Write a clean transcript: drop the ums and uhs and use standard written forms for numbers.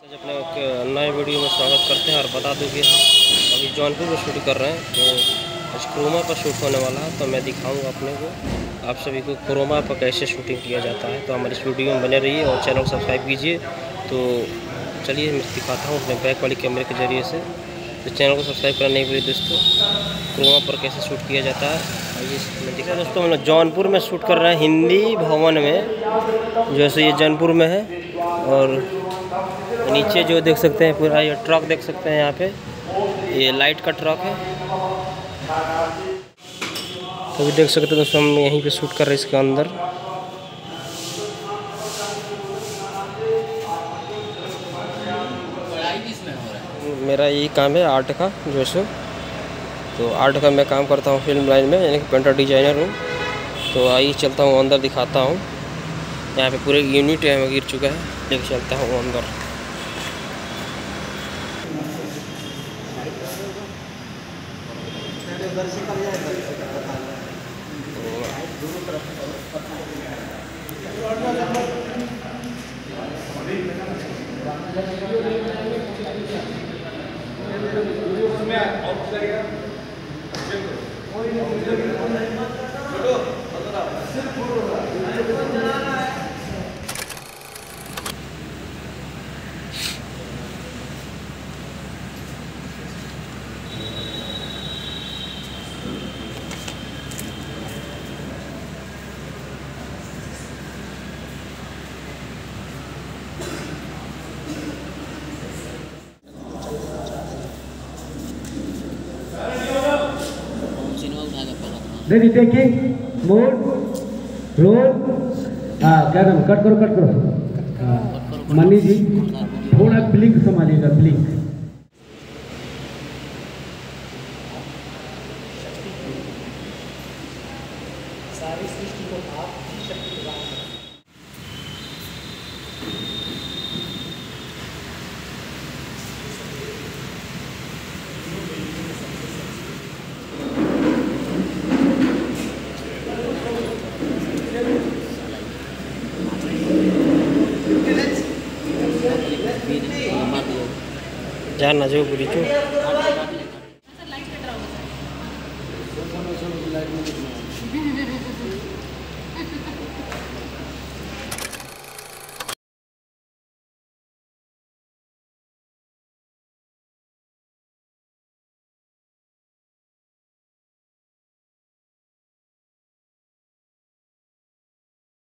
आज अपने एक नए वीडियो में स्वागत करते हैं और बता दूं कि अभी जौनपुर में शूट कर रहे हैं, तो आज क्रोमा पर शूट होने वाला है। तो मैं दिखाऊंगा अपने को आप सभी को क्रोमा पर कैसे शूटिंग किया जाता है। तो हमारी इस वीडियो में बने रहिए और चैनल को सब्सक्राइब कीजिए। तो चलिए मैं दिखाता हूँ अपने बैक वाली कैमरे के ज़रिए से। तो चैनल को सब्सक्राइब करना नहीं भूलिए दोस्तों। क्रोमा पर कैसे शूट किया जाता है आइए मैं दिखा दोस्तों। हम लोग जौनपुर में शूट कर रहे हैं, हिंदी भवन में, जैसे ये जौनपुर में है। और नीचे जो देख सकते हैं पूरा ये ट्रक देख सकते हैं, यहाँ पे ये लाइट का ट्रक है। तो भी देख सकते हैं दोस्तों, हम यहीं पे शूट कर रहे हैं इसके अंदर। मेरा यही काम है आर्ट का जो सो। तो आर्ट का मैं काम करता हूँ फिल्म लाइन में, यानी कि पेंटर डिजाइनर हूँ। तो आइए चलता हूँ अंदर, दिखाता हूँ। यहाँ पे पूरे यूनिट है गिर चुका है, लेके चलता हूँ अंदर। Ready taking mode roll. क्या नाम, कट करो। मनी जी थोड़ा ब्लिंक संभालिएगा, ब्लिंक। सारी सृष्टि को आप शक्ति प्रदान करें। Jangan aja beri cu.